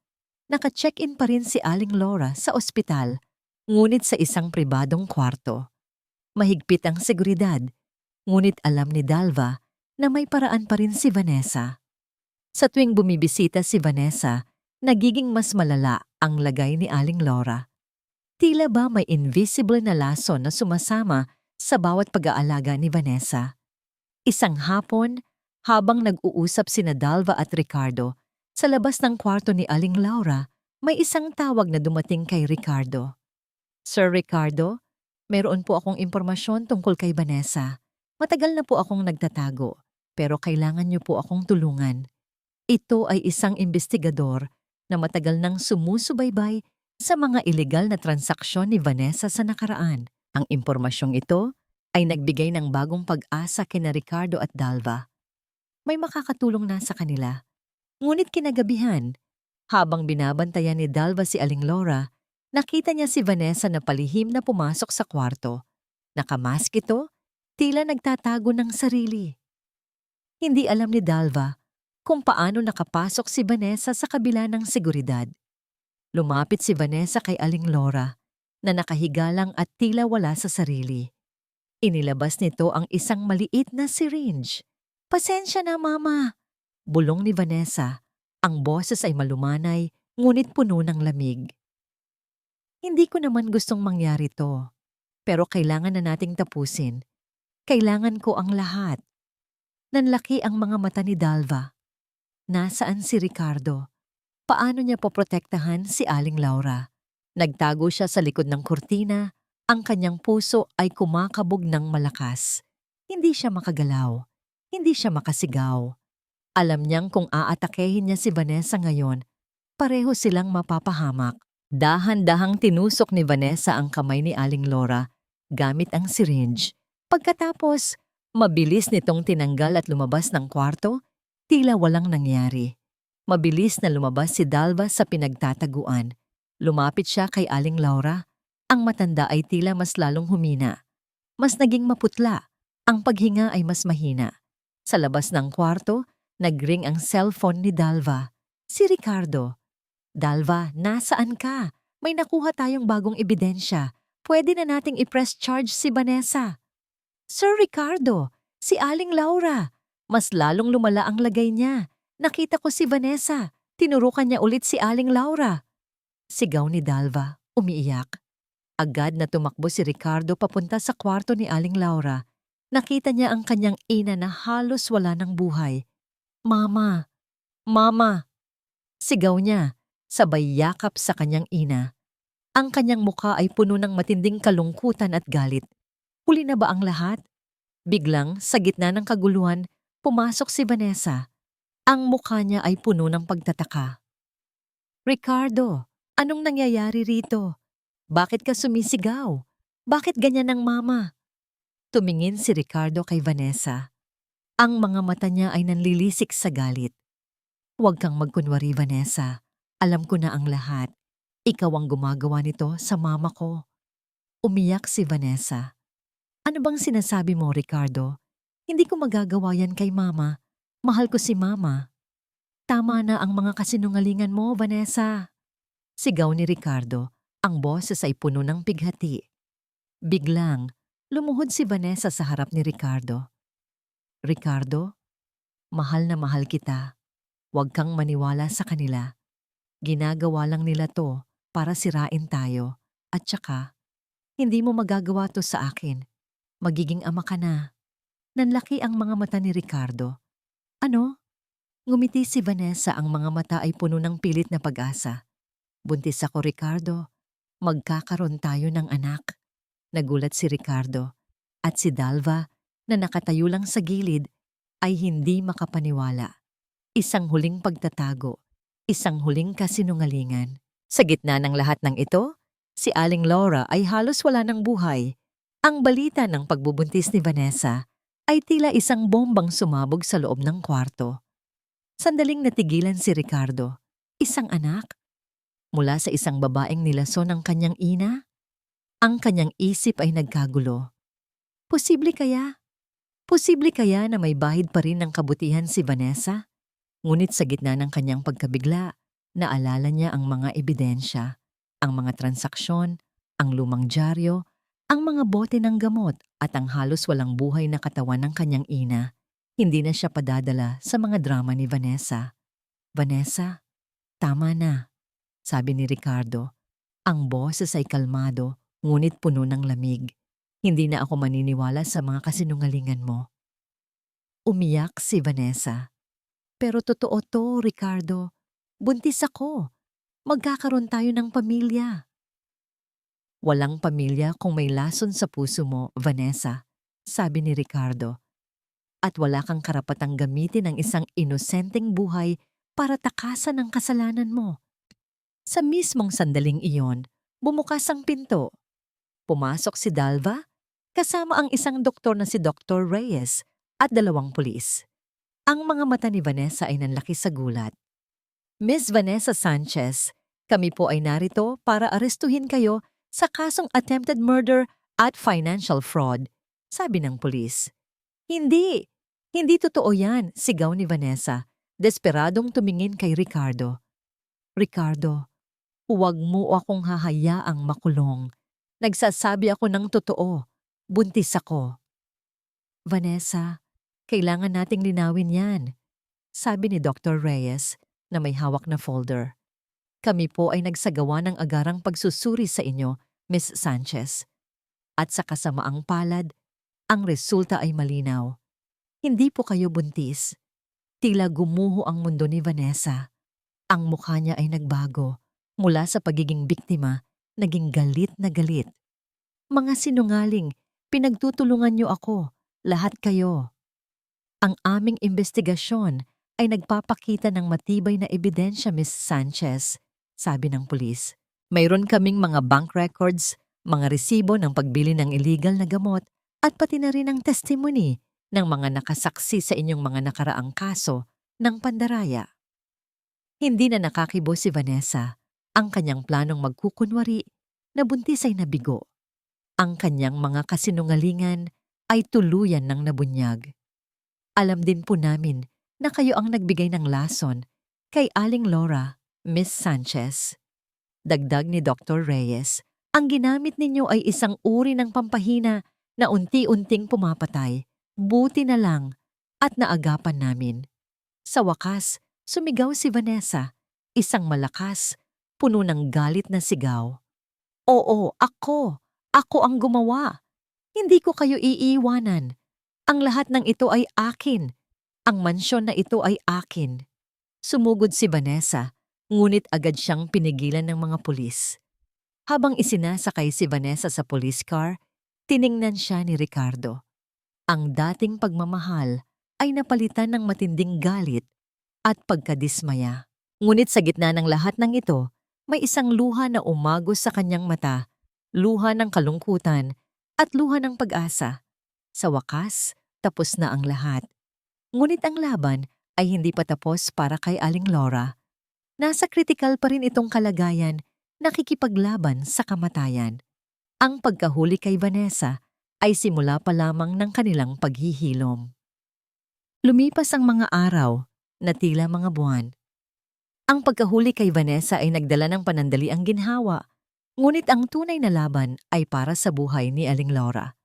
Naka-check-in pa rin si Aling Laura sa ospital, ngunit sa isang pribadong kwarto. Mahigpit ang seguridad, ngunit alam ni Dalva na may paraan pa rin si Vanessa. Sa tuwing bumibisita si Vanessa, nagiging mas malala ang lagay ni Aling Laura. Tila ba may invisible na lason na sumasama sa bawat pag-aalaga ni Vanessa. Isang hapon, habang nag-uusap sina Dalva at Ricardo, sa labas ng kwarto ni Aling Laura, may isang tawag na dumating kay Ricardo. "Sir Ricardo, meron po akong impormasyon tungkol kay Vanessa. Matagal na po akong nagtatago, pero kailangan niyo po akong tulungan. Ito ay isang investigador na matagal nang sumusubaybay sa mga ilegal na transaksyon ni Vanessa sa nakaraan. Ang impormasyong ito ay nagbigay ng bagong pag-asa kina Ricardo at Dalva. May makakatulong na sa kanila. Ngunit kinagabihan, habang binabantayan ni Dalva si Aling Laura, nakita niya si Vanessa na palihim na pumasok sa kwarto. Nakamask ito, tila nagtatago ng sarili. Hindi alam ni Dalva kung paano nakapasok si Vanessa sa kabila ng seguridad. Lumapit si Vanessa kay Aling Laura na nakahiga lang at tila wala sa sarili. Inilabas nito ang isang maliit na syringe. "Pasensya na, Mama," bulong ni Vanessa. Ang boses ay malumanay, ngunit puno ng lamig. "Hindi ko naman gustong mangyari to, pero kailangan na nating tapusin. Kailangan ko ang lahat." Nanlaki ang mga mata ni Dalva. Nasaan si Ricardo? Paano niya poprotektahan si Aling Laura? Nagtago siya sa likod ng kurtina. Ang kanyang puso ay kumakabog ng malakas. Hindi siya makagalaw. Hindi siya makasigaw. Alam niyang kung aatakehin niya si Vanessa ngayon, pareho silang mapapahamak. Dahan-dahang tinusok ni Vanessa ang kamay ni Aling Laura gamit ang syringe. Pagkatapos, mabilis nitong tinanggal at lumabas ng kwarto, tila walang nangyari. Mabilis na lumabas si Dalva sa pinagtataguan. Lumapit siya kay Aling Laura. Ang matanda ay tila mas lalong humina. mas naging maputla. Ang paghinga ay mas mahina. Sa labas ng kwarto, nagring ang cellphone ni Dalva. Si Ricardo. Dalva, nasaan ka? May nakuha tayong bagong ebidensya. Pwede na nating i-press charge si Vanessa. Sir Ricardo, si Aling Laura. Mas lalong lumala ang lagay niya. Nakita ko si Vanessa. Tinurukan niya ulit si Aling Laura. Sigaw ni Dalva, umiiyak. Agad na tumakbo si Ricardo papunta sa kwarto ni Aling Laura. Nakita niya ang kanyang ina na halos wala ng buhay. Mama! Mama! Sigaw niya, sabay yakap sa kanyang ina. Ang kanyang mukha ay puno ng matinding kalungkutan at galit. Huli na ba ang lahat? Biglang, sa gitna ng kaguluhan, pumasok si Vanessa. Ang mukha niya ay puno ng pagtataka. Ricardo, anong nangyayari rito? Bakit ka sumisigaw? Bakit ganyan ang mama? Tumingin si Ricardo kay Vanessa. Ang mga mata niya ay nanlilisik sa galit. Huwag kang magkunwari, Vanessa. Alam ko na ang lahat. Ikaw ang gumagawa nito sa mama ko. Umiyak si Vanessa. Ano bang sinasabi mo, Ricardo? Hindi ko magagawa yan kay mama. Mahal ko si mama. Tama na ang mga kasinungalingan mo, Vanessa. Sigaw ni Ricardo. Ang boses ay puno ng pighati. Biglang, lumuhod si Vanessa sa harap ni Ricardo. Ricardo, mahal na mahal kita. Huwag kang maniwala sa kanila. Ginagawa lang nila to para sirain tayo. At saka, hindi mo magagawa to sa akin. Magiging ama ka na. Nanlaki ang mga mata ni Ricardo. Ano? Ngumiti si Vanessa, ang mga mata ay puno ng pilit na pag-asa. Buntis ako, Ricardo. Magkakaroon tayo ng anak. Nagulat si Ricardo. At si Dalva, na nakatayo lang sa gilid, ay hindi makapaniwala. Isang huling pagtatago. Isang huling kasinungalingan. Sa gitna ng lahat ng ito, si Aling Laura ay halos wala ng buhay. Ang balita ng pagbubuntis ni Vanessa ay tila isang bombang sumabog sa loob ng kwarto. Sandaling natigilan si Ricardo. Isang anak? Mula sa isang babaeng nilason ng kanyang ina? Ang kanyang isip ay nagkagulo. Posible kaya? Posible kaya na may bahid pa rin ng kabutihan si Vanessa? Ngunit sa gitna ng kanyang pagkabigla, naalala niya ang mga ebidensya, ang mga transaksyon, ang lumang dyaryo, ang mga bote ng gamot at ang halos walang buhay na katawan ng kanyang ina. Hindi na siya padadala sa mga drama ni Vanessa. Vanessa, tama na, sabi ni Ricardo. Ang boses ay kalmado, ngunit puno ng lamig. Hindi na ako maniniwala sa mga kasinungalingan mo. Umiyak si Vanessa. Pero totoo to, Ricardo. Buntis ako. Magkakaroon tayo ng pamilya. Walang pamilya kung may lason sa puso mo, Vanessa, sabi ni Ricardo. At wala kang karapatang gamitin ang isang inosenteng buhay para takasan ang kasalanan mo. Sa mismong sandaling iyon, bumukas ang pinto. Pumasok si Dalva, kasama ang isang doktor na si Dr. Reyes at 2 pulis. Ang mga mata ni Vanessa ay nanlaki sa gulat. Miss Vanessa Sanchez, kami po ay narito para arestuhin kayo sa kasong attempted murder at financial fraud, sabi ng pulis. Hindi! Hindi totoo yan, sigaw ni Vanessa, desperadong tumingin kay Ricardo. Ricardo, huwag mo akong hahayaang makulong. Nagsasabi ako ng totoo. Buntis ako. Vanessa, kailangan nating linawin yan, sabi ni Dr. Reyes na may hawak na folder. Kami po ay nagsagawa ng agarang pagsusuri sa inyo, Miss Sanchez. At sa kasamaang palad, ang resulta ay malinaw. Hindi po kayo buntis. Tila gumuho ang mundo ni Vanessa. Ang mukha niya ay nagbago. Mula sa pagiging biktima, naging galit na galit. Mga sinungaling, pinagtutulungan niyo ako, lahat kayo. Ang aming investigasyon ay nagpapakita ng matibay na ebidensya, Miss Sanchez, sabi ng pulis. Mayroon kaming mga bank records, mga resibo ng pagbili ng illegal na gamot, at pati na rin ang testimony ng mga nakasaksi sa inyong mga nakaraang kaso ng pandaraya. Hindi na nakakibo si Vanessa. Ang kanyang planong magkukunwari na buntis ay nabigo. Ang kanyang mga kasinungalingan ay tuluyan ng nabunyag. Alam din po namin na kayo ang nagbigay ng lason kay Aling Laura, Miss Sanchez. Dagdag ni Dr. Reyes, ang ginamit ninyo ay isang uri ng pampahina na unti-unting pumapatay. Buti na lang at naagapan namin. Sa wakas, sumigaw si Vanessa, isang malakas, puno ng galit na sigaw. Oo, ako! Ako ang gumawa! Hindi ko kayo iiwanan. Ang lahat ng ito ay akin. Ang mansyon na ito ay akin. Sumugod si Vanessa, ngunit agad siyang pinigilan ng mga pulis. Habang isinasakay si Vanessa sa police car, tiningnan siya ni Ricardo. Ang dating pagmamahal ay napalitan ng matinding galit at pagkadismaya. Ngunit sa gitna ng lahat ng ito, may isang luha na umagos sa kanyang mata, luha ng kalungkutan at luha ng pag-asa. Sa wakas, tapos na ang lahat. Ngunit ang laban ay hindi pa tapos para kay Aling Laura. Nasa kritikal pa rin itong kalagayan, nakikipaglaban sa kamatayan. Ang pagkahuli kay Vanessa ay simula pa lamang ng kanilang paghihilom. Lumipas ang mga araw na tila mga buwan. Ang pagkahuli kay Vanessa ay nagdala ng panandaliang ginhawa, ngunit ang tunay na laban ay para sa buhay ni Aling Laura.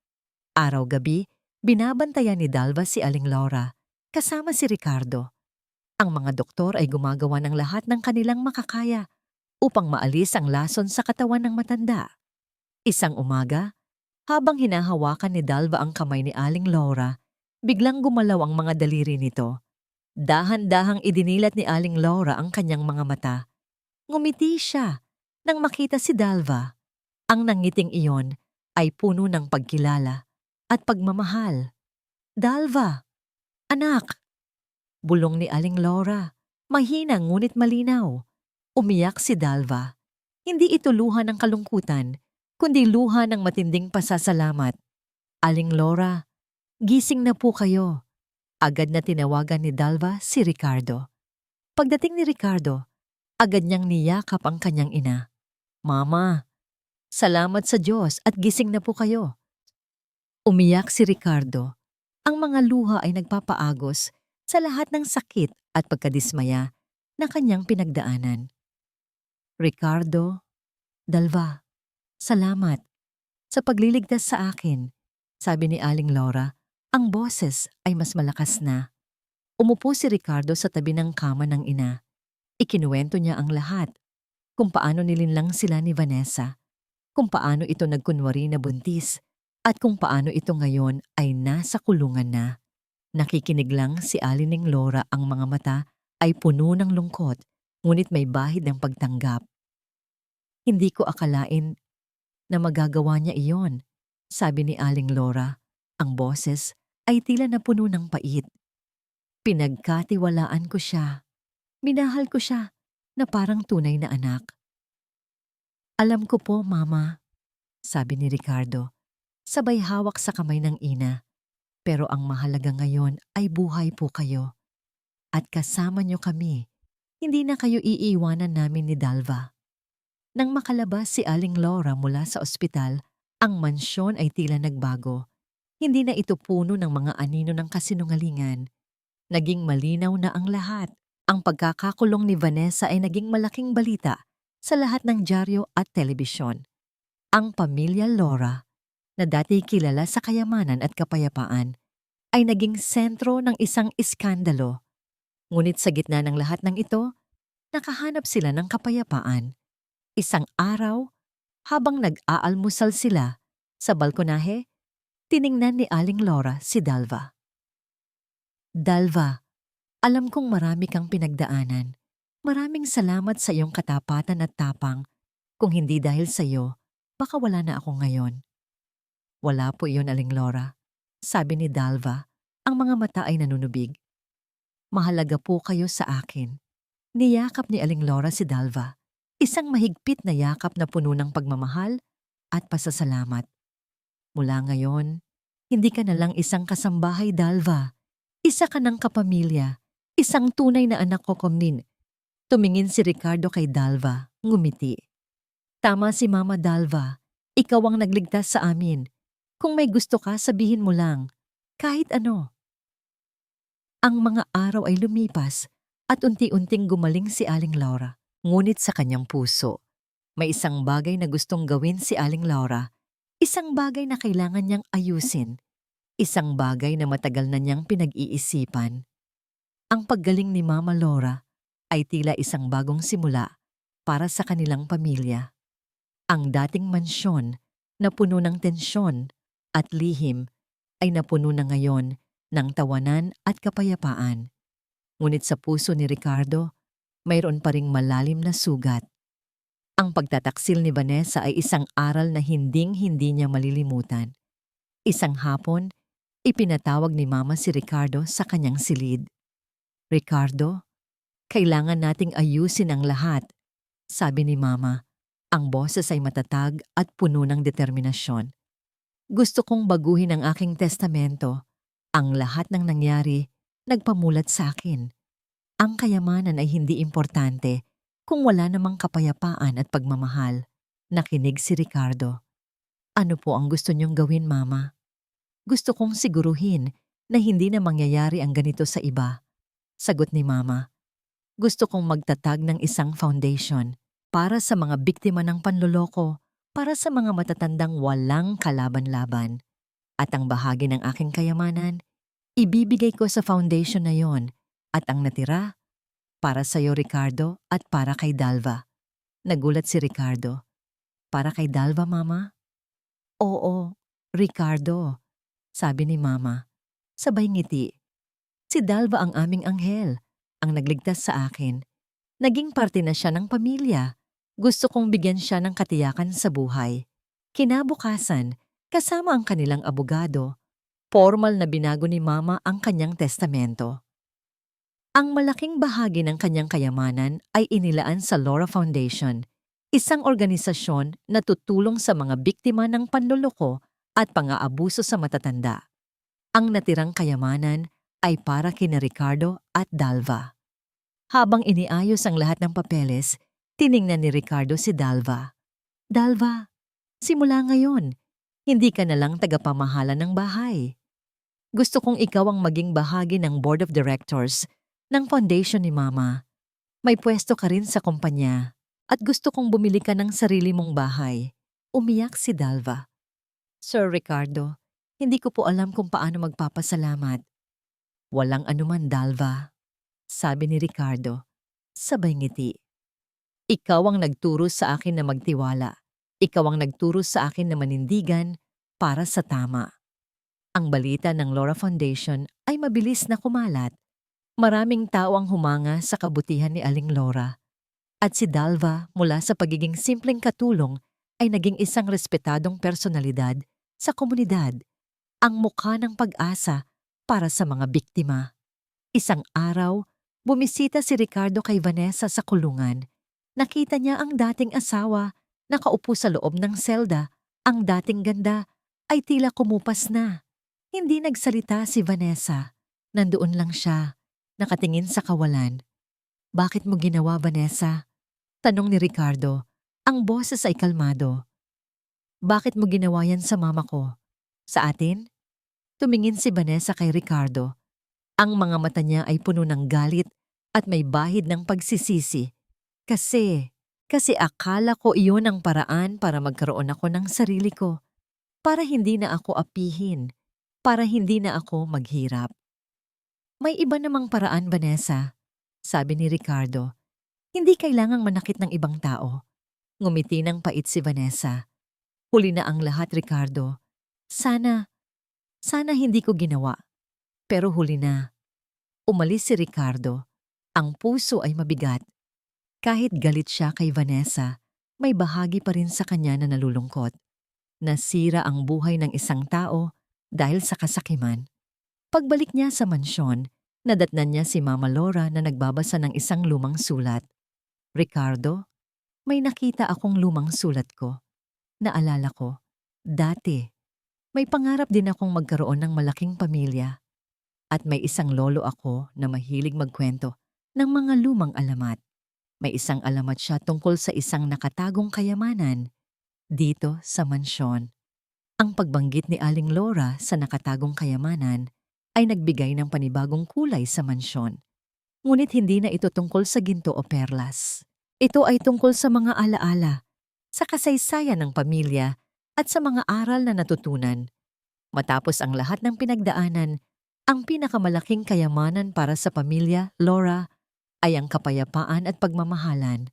Araw-gabi, binabantayan ni Dalva si Aling Laura, kasama si Ricardo. Ang mga doktor ay gumagawa ng lahat ng kanilang makakaya upang maalis ang lason sa katawan ng matanda. Isang umaga, habang hinahawakan ni Dalva ang kamay ni Aling Laura, biglang gumalaw ang mga daliri nito. Dahan-dahang idinilat ni Aling Laura ang kanyang mga mata. Ngumiti siya nang makita si Dalva. Ang nangiting iyon ay puno ng pagkilala at pagmamahal. Dalva, anak! Bulong ni Aling Laura, mahina ngunit malinaw. Umiyak si Dalva. Hindi ito luha ng kalungkutan, kundi luha ng matinding pasasalamat. Aling Laura, gising na po kayo. Agad na tinawagan ni Dalva si Ricardo. Pagdating ni Ricardo, agad niyang niyakap ang kanyang ina. Mama, salamat sa Diyos at gising na po kayo. Umiyak si Ricardo. Ang mga luha ay nagpapaagos sa lahat ng sakit at pagkadismaya na kanyang pinagdaanan. Ricardo, Dalva, salamat sa pagliligtas sa akin, sabi ni Aling Laura. Ang boses ay mas malakas na. Umupo si Ricardo sa tabi ng kama ng ina. Ikinuwento niya ang lahat, kung paano nilinlang sila ni Vanessa, kung paano ito nagkunwari na buntis, at kung paano ito ngayon ay nasa kulungan na. Nakikinig lang si Aling Laura, ang mga mata ay puno ng lungkot, ngunit may bahid ng pagtanggap. Hindi ko akalain na magagawa niya iyon, sabi ni Aling Laura. Ang boses ay tila na puno ng pait. Pinagkatiwalaan ko siya. Minahal ko siya na parang tunay na anak. Alam ko po, Mama, sabi ni Ricardo, sabay hawak sa kamay ng ina. Pero ang mahalaga ngayon ay buhay po kayo. At kasama niyo kami. Hindi na kayo iiwanan namin ni Dalva. Nang makalabas si Aling Laura mula sa ospital, ang mansyon ay tila nagbago. Hindi na ito puno ng mga anino ng kasinungalingan. Naging malinaw na ang lahat. Ang pagkakakulong ni Vanessa ay naging malaking balita sa lahat ng dyaryo at telebisyon. Ang pamilya Laura, na dati kilala sa kayamanan at kapayapaan, ay naging sentro ng isang iskandalo. Ngunit sa gitna ng lahat ng ito, nakahanap sila ng kapayapaan. Isang araw, habang nag-aalmusal sila sa balkonahe, tiningnan ni Aling Laura si Dalva. Dalva, alam kong marami kang pinagdaanan. Maraming salamat sa iyong katapatan at tapang. Kung hindi dahil sa iyo, baka wala na ako ngayon. Wala po iyon, Aling Laura, sabi ni Dalva. Ang mga mata ay nanunubig. Mahalaga po kayo sa akin. Niyakap ni Aling Laura si Dalva. Isang mahigpit na yakap na puno ng pagmamahal at pasasalamat. Mula ngayon, hindi ka na lang isang kasambahay, Dalva. Isa ka ng kapamilya, isang tunay na anak ko, Komnin. Tumingin si Ricardo kay Dalva, ngumiti. Tama si Mama Dalva, Ikaw ang nagligtas sa amin. Kung may gusto ka, sabihin mo lang. Kahit ano. Ang mga araw ay lumipas at unti-unting gumaling si Aling Laura. Ngunit sa kanyang puso, may isang bagay na gustong gawin si Aling Laura. Isang bagay na kailangan niyang ayusin. Isang bagay na matagal na niyang pinag-iisipan. Ang paggaling ni Mama Laura ay tila isang bagong simula para sa kanilang pamilya. Ang dating mansyon na puno ng tensyon at lihim ay napuno na ngayon ng tawanan at kapayapaan. Ngunit sa puso ni Ricardo, mayroon pa ring malalim na sugat. Ang pagtataksil ni Vanessa ay isang aral na hinding-hindi niya malilimutan. Isang hapon, ipinatawag ni Mama si Ricardo sa kanyang silid. "Ricardo, kailangan nating ayusin ang lahat," sabi ni Mama. Ang boses ay matatag at puno ng determinasyon. "Gusto kong baguhin ang aking testamento. Ang lahat ng nangyari, nagpamulat sa akin. Ang kayamanan ay hindi importante kung wala namang kapayapaan at pagmamahal." Nakinig si Ricardo. "Ano po ang gusto niyong gawin, Mama?" "Gusto kong siguruhin na hindi na mangyayari ang ganito sa iba," sagot ni Mama. "Gusto kong magtatag ng isang foundation para sa mga biktima ng panloloko, para sa mga matatandang walang kalaban-laban. At ang bahagi ng aking kayamanan, ibibigay ko sa foundation na yon, at ang natira, para sa iyo, Ricardo, at para kay Dalva." Nagulat si Ricardo. "Para kay Dalva, Mama?" "Oo, Ricardo," sabi ni Mama. Sabay ngiti. "Si Dalva ang aming anghel, ang nagligtas sa akin. Naging parte na siya ng pamilya. Gusto kong bigyan siya ng katiyakan sa buhay." Kinabukasan, kasama ang kanilang abogado, formal na binago ni Mama ang kanyang testamento. Ang malaking bahagi ng kanyang kayamanan ay inilaan sa Laura Foundation, isang organisasyon na tutulong sa mga biktima ng panloloko at pang-aabuso sa matatanda. Ang natirang kayamanan ay para kina Ricardo at Dalva. Habang iniayos ang lahat ng papeles, tiningnan ni Ricardo si Dalva. "Dalva, simula ngayon, hindi ka na lang tagapamahala ng bahay. Gusto kong ikaw ang maging bahagi ng board of directors ng foundation ni Mama. May pwesto ka rin sa kumpanya at gusto kong bumili ka ng sarili mong bahay." Umiyak si Dalva. "Sir Ricardo, hindi ko po alam kung paano magpapasalamat." "Walang anuman, Dalva," sabi ni Ricardo. Sabay ngiti. "Ikaw ang nagturo sa akin na magtiwala. Ikaw ang nagturo sa akin na manindigan para sa tama." Ang balita ng Laura Foundation ay mabilis na kumalat. Maraming tao ang humanga sa kabutihan ni Aling Laura. At si Dalva, mula sa pagiging simpleng katulong, ay naging isang respetadong personalidad sa komunidad. Ang mukha ng pag-asa para sa mga biktima. Isang araw, bumisita si Ricardo kay Vanessa sa kulungan. Nakita niya ang dating asawa, nakaupo sa loob ng selda. Ang dating ganda ay tila kumupas na. Hindi nagsalita si Vanessa. Nandoon lang siya, nakatingin sa kawalan. "Bakit mo ginawa, Vanessa?" tanong ni Ricardo. Ang boses ay kalmado. "Bakit mo ginawa yan sa mama ko? Sa atin?" Tumingin si Vanessa kay Ricardo. Ang mga mata niya ay puno ng galit at may bahid ng pagsisisi. Kasi akala ko iyon ang paraan para magkaroon ako ng sarili ko. Para hindi na ako apihin. Para hindi na ako maghirap. "May iba namang paraan, Vanessa," sabi ni Ricardo. "Hindi kailangang manakit ng ibang tao." Ngumiti ng pait si Vanessa. "Huli na ang lahat, Ricardo. Sana hindi ko ginawa. Pero huli na." Umalis si Ricardo. Ang puso ay mabigat. Kahit galit siya kay Vanessa, may bahagi pa rin sa kanya na nalulungkot. Nasira ang buhay ng isang tao dahil sa kasakiman. Pagbalik niya sa mansyon, nadatnan niya si Mama Laura na nagbabasa ng isang lumang sulat. "Ricardo, may nakita akong lumang sulat ko. Naalala ko, dati, may pangarap din akong magkaroon ng malaking pamilya. At may isang lolo ako na mahilig magkwento ng mga lumang alamat. May isang alamat siya tungkol sa isang nakatagong kayamanan. dito sa mansyon. Ang pagbanggit ni Aling Laura sa nakatagong kayamanan ay nagbigay ng panibagong kulay sa mansyon. Ngunit hindi na ito tungkol sa ginto o perlas. Ito ay tungkol sa mga alaala, sa kasaysayan ng pamilya at sa mga aral na natutunan. Matapos ang lahat ng pinagdaanan, ang pinakamalaking kayamanan para sa pamilya, Laura, ay ang kapayapaan at pagmamahalan.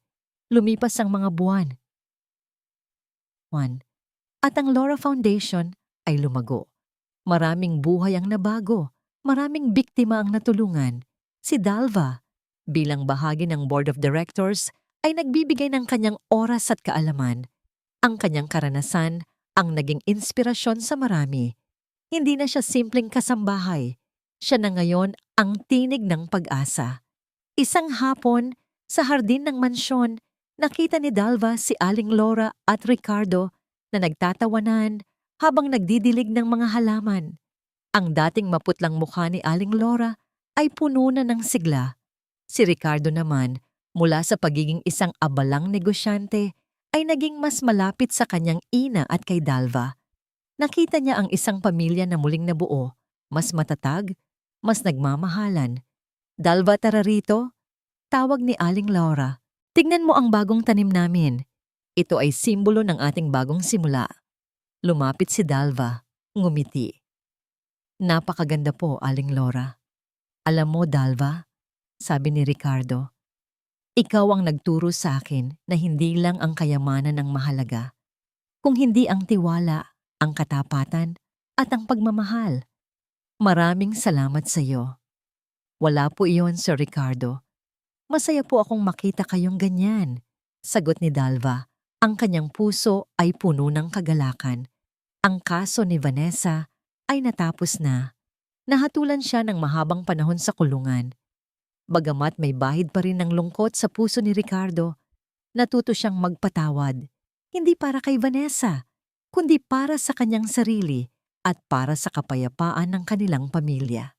Lumipas ang mga buwan. At ang Laura Foundation ay lumago. Maraming buhay ang nabago, maraming biktima ang natulungan. Si Dalva, bilang bahagi ng Board of Directors, ay nagbibigay ng kanyang oras at kaalaman. Ang kanyang karanasan ang naging inspirasyon sa marami. Hindi na siya simpleng kasambahay. Siya na ngayon ang tinig ng pag-asa. Isang hapon, sa hardin ng mansyon, nakita ni Dalva si Aling Laura at Ricardo na nagtatawanan habang nagdidilig ng mga halaman. Ang dating maputlang mukha ni Aling Laura ay puno na ng sigla. Si Ricardo naman, mula sa pagiging isang abalang negosyante, ay naging mas malapit sa kanyang ina at kay Dalva. Nakita niya ang isang pamilya na muling nabuo, mas matatag, mas nagmamahalan. Dalva, tara rito, tawag ni Aling Laura. Tignan mo ang bagong tanim namin. Ito ay simbolo ng ating bagong simula. Lumapit si Dalva, ngumiti. Napakaganda po, Aling Laura. Alam mo, Dalva, sabi ni Ricardo, ikaw ang nagturo sa akin na hindi lang ang kayamanan ang mahalaga, kung hindi ang tiwala, ang katapatan, at ang pagmamahal. Maraming salamat sa iyo. Wala po iyon, Sir Ricardo. Masaya po akong makita kayong ganyan, sagot ni Dalva. Ang kanyang puso ay puno ng kagalakan. Ang kaso ni Vanessa ay natapos na. Nahatulan siya ng mahabang panahon sa kulungan. Bagamat may bahid pa rin ng lungkot sa puso ni Ricardo, natuto siyang magpatawad. Hindi para kay Vanessa, kundi para sa kanyang sarili at para sa kapayapaan ng kanilang pamilya.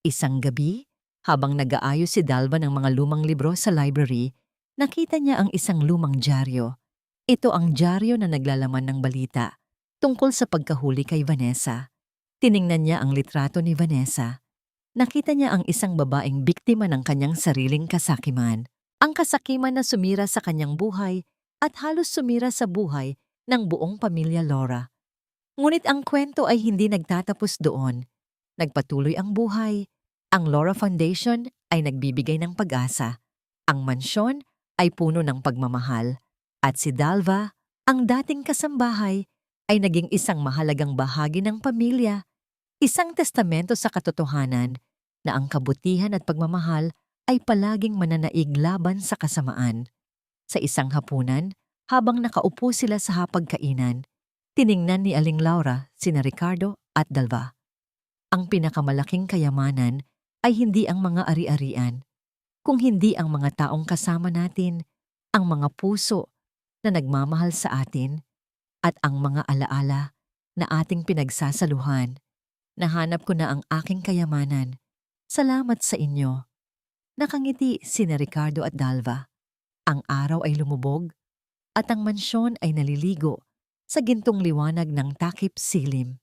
Isang gabi, habang nag-aayos si Dalva ng mga lumang libro sa library, nakita niya ang isang lumang dyaryo. Ito ang dyaryo na naglalaman ng balita tungkol sa pagkahuli kay Vanessa. Tiningnan niya ang litrato ni Vanessa. Nakita niya ang isang babaeng biktima ng kanyang sariling kasakiman. Ang kasakiman na sumira sa kanyang buhay at halos sumira sa buhay ng buong pamilya Laura. Ngunit ang kwento ay hindi nagtatapos doon. Nagpatuloy ang buhay. Ang Laura Foundation ay nagbibigay ng pag-asa. Ang mansyon ay puno ng pagmamahal. At si Dalva, ang dating kasambahay, ay naging isang mahalagang bahagi ng pamilya. Isang testamento sa katotohanan na ang kabutihan at pagmamahal ay palaging mananaig laban sa kasamaan. Sa isang hapunan, habang nakaupo sila sa hapagkainan, tiningnan ni Aling Laura sina Ricardo at Dalva. Ang pinakamalaking kayamanan ay hindi ang mga ari-arian, kung hindi ang mga taong kasama natin, ang mga puso na nagmamahal sa atin, at ang mga alaala na ating pinagsasaluhan. Nahanap ko na ang aking kayamanan. Salamat sa inyo. Nakangiti sina Ricardo at Dalva. Ang araw ay lumubog at ang mansyon ay naliligo sa gintong liwanag ng takip silim.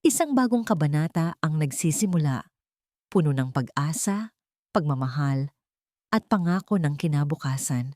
Isang bagong kabanata ang nagsisimula, puno ng pag-asa, pagmamahal, at pangako ng kinabukasan.